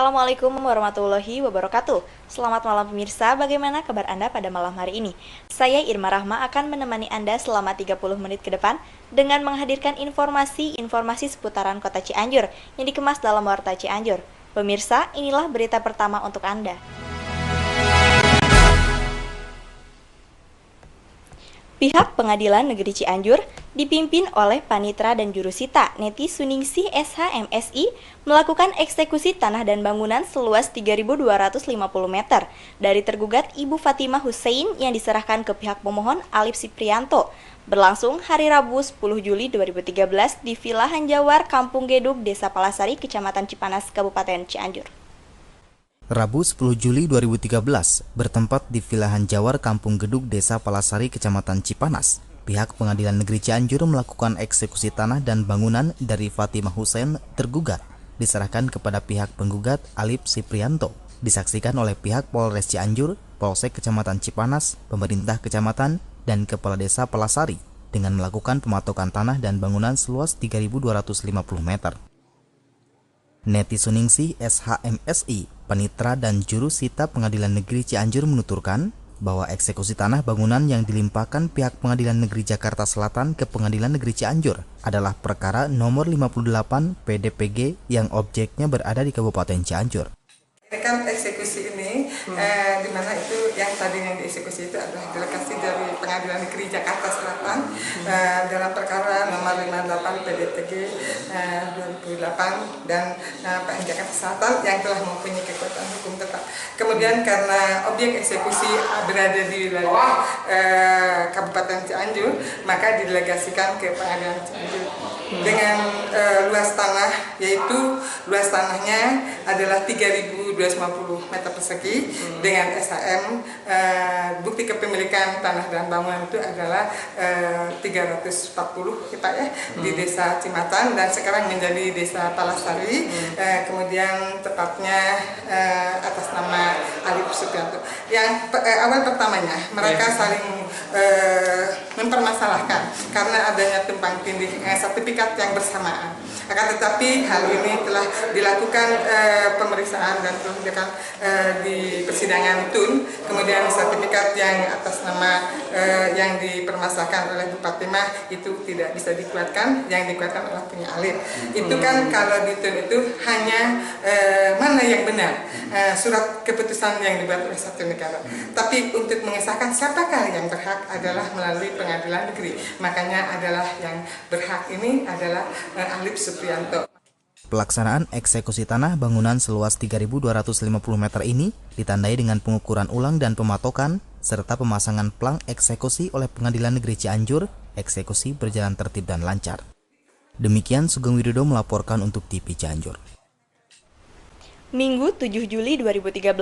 Assalamualaikum warahmatullahi wabarakatuh. Selamat malam pemirsa, bagaimana kabar Anda pada malam hari ini? Saya Irma Rahma akan menemani Anda selama 30 menit ke depan dengan menghadirkan informasi seputaran kota Cianjur yang dikemas dalam Warta Cianjur. Pemirsa, inilah berita pertama untuk Anda. Pihak Pengadilan Negeri Cianjur dipimpin oleh Panitra dan Jurusita Neti Suningsih SH.MSI melakukan eksekusi tanah dan bangunan seluas 3.250 meter dari tergugat Ibu Fatimah Hussein yang diserahkan ke pihak pemohon Alif Siprianto berlangsung hari Rabu 10 Juli 2013 di Villa Hanjawar Kampung Gedug, Desa Palasari, Kecamatan Cipanas, Kabupaten Cianjur. Rabu 10 Juli 2013, bertempat di Villa Hanjawar Kampung Gedug, Desa Palasari, Kecamatan Cipanas, pihak Pengadilan Negeri Cianjur melakukan eksekusi tanah dan bangunan dari Fatimah Hussein tergugat, diserahkan kepada pihak penggugat Alif Siprianto, disaksikan oleh pihak Polres Cianjur, Polsek Kecamatan Cipanas, pemerintah kecamatan, dan Kepala Desa Palasari, dengan melakukan pematokan tanah dan bangunan seluas 3.250 meter. Neti Suningsih SH.MSI, Panitra dan Jurusita Pengadilan Negeri Cianjur menuturkan bahwa eksekusi tanah bangunan yang dilimpahkan pihak Pengadilan Negeri Jakarta Selatan ke Pengadilan Negeri Cianjur adalah perkara nomor 58 PDPG yang objeknya berada di Kabupaten Cianjur. Kan eksekusi ini, di mana itu yang tadinya dieksekusi itu adalah delegasi dari Pengadilan Negeri Jakarta Selatan dalam perkara nomor 58 PDTG 2008 dan PN Jakarta Selatan yang telah mempunyai kekuatan hukum tetap. Kemudian karena objek eksekusi berada di wilayah Kabupaten Cianjur, maka didelegasikan ke Pengadilan Cianjur dengan luas tanah, yaitu luas tanahnya adalah 3.250 meter persegi dengan SHM, bukti kepemilikan tanah dan bangunan itu adalah 340 Pak ya, di Desa Cimatan dan sekarang menjadi Desa Palasari, kemudian tepatnya atas nama Alif Siprianto. Yang awal pertamanya mereka saling mempermasalahkan karena adanya tumpang tindih sertifikat yang bersamaan. Akan tetapi hal ini telah dilakukan pemeriksaan dan penunjukan di persidangan TUN, kemudian sertifikat yang atas nama yang dipermasalahkan oleh Bu Fatimah itu tidak bisa dikuatkan, yang dikuatkan oleh punya Alif. Itu kan kalau di TUN itu hanya mana yang benar, surat keputusan yang dibuat oleh satu negara. Tapi untuk mengesahkan siapakah yang berhak adalah melalui Pengadilan Negeri. Makanya adalah yang berhak ini adalah Alif Siprianto. Pelaksanaan eksekusi tanah bangunan seluas 3.250 meter ini ditandai dengan pengukuran ulang dan pematokan, serta pemasangan plang eksekusi oleh Pengadilan Negeri Cianjur. Eksekusi berjalan tertib dan lancar. Demikian Sugeng Widodo melaporkan untuk TV Cianjur. Minggu 7 Juli 2013,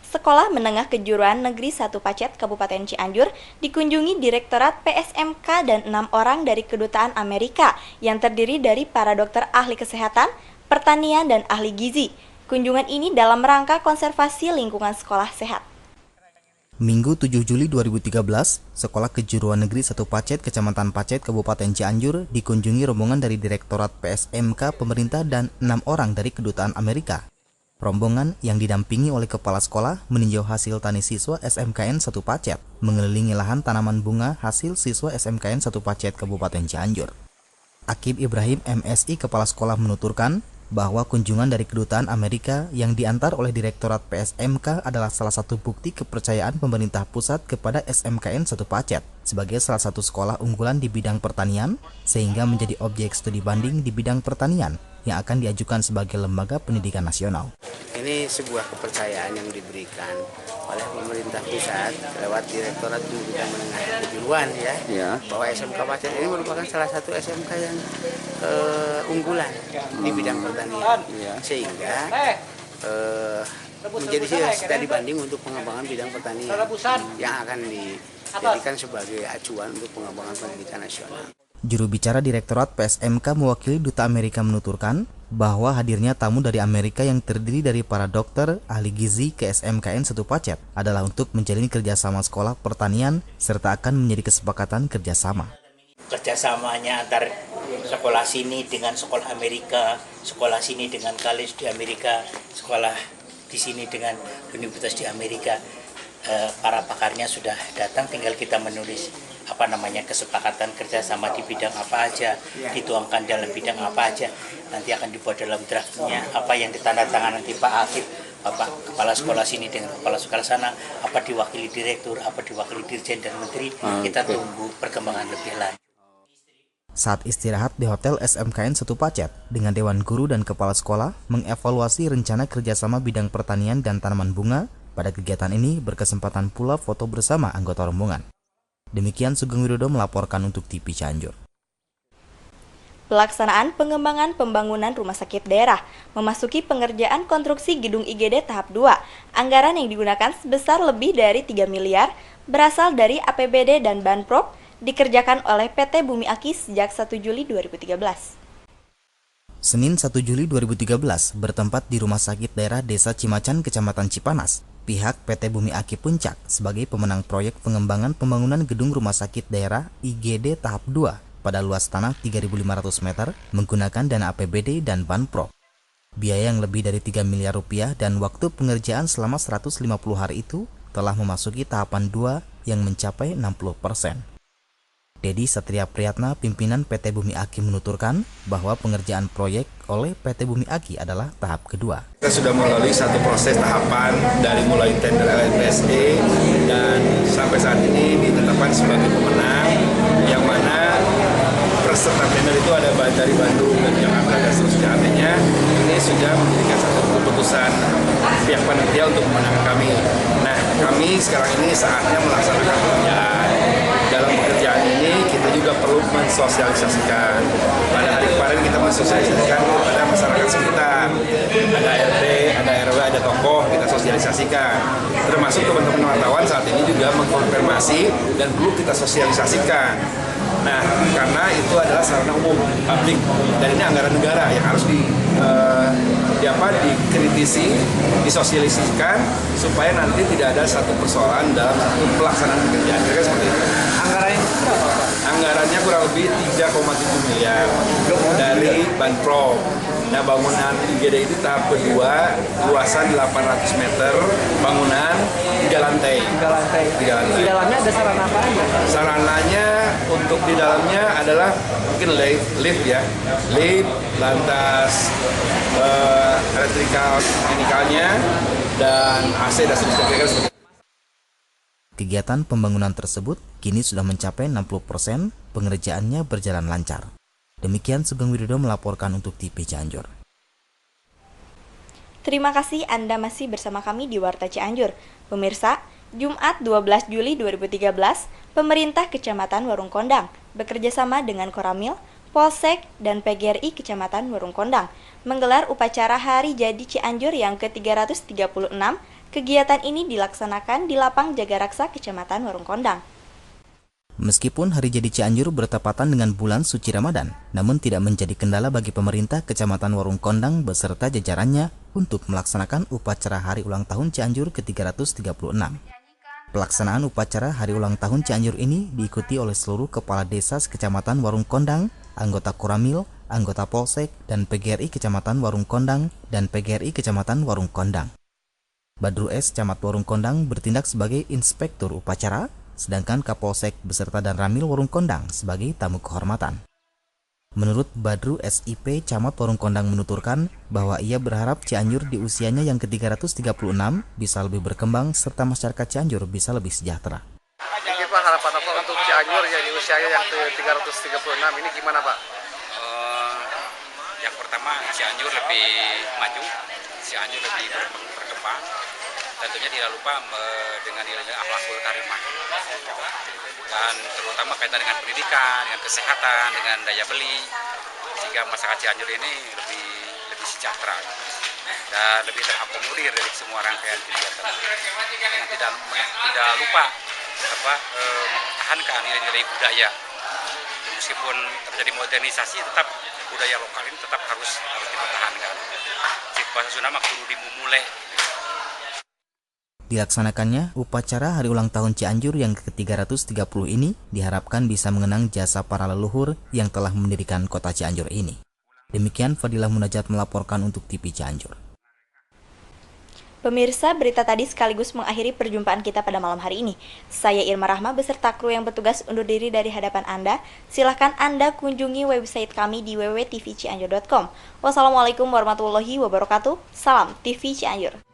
Sekolah Menengah Kejuruan Negeri 1 Pacet, Kabupaten Cianjur dikunjungi Direktorat PSMK dan 6 orang dari Kedutaan Amerika yang terdiri dari para dokter ahli kesehatan, pertanian, dan ahli gizi. Kunjungan ini dalam rangka konservasi lingkungan sekolah sehat. Minggu 7 Juli 2013, Sekolah Kejuruan Negeri 1 Pacet, Kecamatan Pacet, Kabupaten Cianjur dikunjungi rombongan dari Direktorat PSMK pemerintah dan 6 orang dari Kedutaan Amerika. Rombongan yang didampingi oleh kepala sekolah meninjau hasil tani siswa SMKN 1 Pacet, mengelilingi lahan tanaman bunga hasil siswa SMKN 1 Pacet, Kabupaten Cianjur. Akib Ibrahim MSI kepala sekolah menuturkan bahwa kunjungan dari Kedutaan Amerika yang diantar oleh Direktorat PSMK adalah salah satu bukti kepercayaan pemerintah pusat kepada SMKN 1 Pacet sebagai salah satu sekolah unggulan di bidang pertanian, sehingga menjadi objek studi banding di bidang pertanian yang akan diajukan sebagai lembaga pendidikan nasional. Ini sebuah kepercayaan yang diberikan oleh pemerintah pusat lewat Direktorat Pendidikan Menengah Kejuruan bahwa SMK Pacet ini merupakan salah satu SMK yang unggulan di bidang pertanian, sehingga menjadi studi banding untuk pengembangan bidang pertanian yang akan dijadikan sebagai acuan untuk pengembangan pendidikan nasional. Juru bicara Direktorat PSMK mewakili Duta Amerika menuturkan bahwa hadirnya tamu dari Amerika yang terdiri dari para dokter ahli gizi ke SMKN 1 Pacet adalah untuk menjalin kerjasama sekolah pertanian serta akan menjadi kesepakatan kerjasama. Kerjasamanya antar sekolah sini dengan sekolah Amerika sekolah sini dengan college di Amerika, sekolah di sini dengan universitas di Amerika. Para pakarnya sudah datang, tinggal kita menulis kesepakatan kerjasama di bidang apa aja, dituangkan dalam bidang apa aja, nanti akan dibuat dalam draftnya, apa yang ditandatangan nanti Pak Akif, Bapak Kepala Sekolah sini dengan Kepala Sekolah sana, apa diwakili Direktur, apa diwakili Dirjen dan Menteri. Kita tunggu perkembangan lebih lanjut. Saat istirahat di Hotel SMKN Setu Pacet dengan Dewan Guru dan Kepala Sekolah mengevaluasi rencana kerjasama bidang pertanian dan tanaman bunga. Pada kegiatan ini berkesempatan pula foto bersama anggota rombongan. Demikian Sugeng Widodo melaporkan untuk TV Cianjur. Pelaksanaan pengembangan pembangunan rumah sakit daerah memasuki pengerjaan konstruksi gedung IGD tahap 2. Anggaran yang digunakan sebesar lebih dari 3 miliar berasal dari APBD dan Banprop dikerjakan oleh PT Bumi Aki sejak 1 Juli 2013. Senin 1 Juli 2013 bertempat di Rumah Sakit Daerah Desa Cimacan, Kecamatan Cipanas. Pihak PT Bumi Aki Puncak sebagai pemenang proyek pengembangan pembangunan gedung rumah sakit daerah IGD tahap 2 pada luas tanah 3.500 meter menggunakan dana APBD dan Banprop. Biaya yang lebih dari 3 miliar rupiah dan waktu pengerjaan selama 150 hari itu telah memasuki tahapan 2 yang mencapai 60%. Dedi Satria Priyatna, pimpinan PT Bumi Aki menuturkan bahwa pengerjaan proyek oleh PT Bumi Aki adalah tahap kedua. Kita sudah melalui satu proses tahapan dari mulai tender LNPSE dan sampai saat ini ditetapkan sebagai pemenang, yang mana peserta tender itu ada dari Bandung dan Jakarta dan seterusnya. Artinya ini sudah memberikan satu keputusan pihak panitia untuk memenangkan kami. Nah, kami sekarang ini saatnya melaksanakan pekerjaan. Dalam pekerjaan ini kita juga perlu mensosialisasikan. Pada hari kemarin kita mensosialisasikan kepada masyarakat sekitar. Ada RT, ada RW, ada tokoh, kita sosialisasikan. Termasuk teman-teman wartawan saat ini juga mengkonfirmasi dan perlu kita sosialisasikan. Nah, karena itu adalah sarana umum publik dan ini anggaran negara yang harus dikritisi, disosialisasikan supaya nanti tidak ada satu persoalan dalam satu pelaksanaan pekerjaan. Kira-kira seperti itu. Anggarannya berapa, Pak? Anggarannya kurang lebih 3,7 miliar dari Banprop. Nah, bangunan IGD itu tahap kedua, luasan 800 meter, bangunan 3 lantai. 3 lantai. Di dalamnya ada sarana apa aja? Sarananya untuk di dalamnya adalah mungkin lift ya, lift, lantas elektrikal, mekanikalnya, dan AC dan seterusnya. Kegiatan pembangunan tersebut kini sudah mencapai 60%, pengerjaannya berjalan lancar. Demikian Sugeng Widodo melaporkan untuk TV Cianjur. Terima kasih Anda masih bersama kami di Warta Cianjur. Pemirsa, Jumat 12 Juli 2013, pemerintah Kecamatan Warung Kondang bekerjasama dengan Koramil, Polsek, dan PGRI Kecamatan Warung Kondang menggelar upacara Hari Jadi Cianjur yang ke-336. Kegiatan ini dilaksanakan di Lapang Jagaraksa Kecamatan Warung Kondang. Meskipun Hari Jadi Cianjur bertepatan dengan bulan suci Ramadan, namun tidak menjadi kendala bagi pemerintah Kecamatan Warung Kondang beserta jajarannya untuk melaksanakan upacara Hari Ulang Tahun Cianjur ke-336. Pelaksanaan upacara Hari Ulang Tahun Cianjur ini diikuti oleh seluruh kepala desa Kecamatan Warung Kondang, anggota Koramil, anggota Polsek, dan PGRI Kecamatan Warung Kondang dan PGRI Kecamatan Warung Kondang. Badru S. Camat Warung Kondang bertindak sebagai inspektur upacara, sedangkan Kapolsek beserta dan Ramil Warung Kondang sebagai tamu kehormatan. Menurut Badru SIP, Camat Warung Kondang menuturkan bahwa ia berharap Cianjur di usianya yang ke-336 bisa lebih berkembang serta masyarakat Cianjur bisa lebih sejahtera. Ini Pak, harapan apa untuk Cianjur ya di usianya yang ke-336 ini gimana Pak? Yang pertama, Cianjur lebih maju, Cianjur lebih berkembang. Tentunya tidak lupa dengan nilai akhlakul karimah dan terutama kaitan dengan pendidikan, dengan kesehatan, dengan daya beli, sehingga masyarakat Cianjur ini lebih sejahtera dan lebih terakomodir dari semua rangkaian kegiatan. Dengan tidak lupa mempertahankan nilai-nilai budaya. Meskipun terjadi modernisasi, tetap budaya lokal ini tetap harus dipertahankan. Bahasa Sunda mah kudu dimumule. Dilaksanakannya, upacara Hari Ulang Tahun Cianjur yang ke-330 ini diharapkan bisa mengenang jasa para leluhur yang telah mendirikan kota Cianjur ini. Demikian Fadilah Munajat melaporkan untuk TV Cianjur. Pemirsa, berita tadi sekaligus mengakhiri perjumpaan kita pada malam hari ini. Saya Irma Rahma beserta kru yang bertugas undur diri dari hadapan Anda. Silahkan Anda kunjungi website kami di www.tvcianjur.com. Wassalamualaikum warahmatullahi wabarakatuh. Salam TV Cianjur.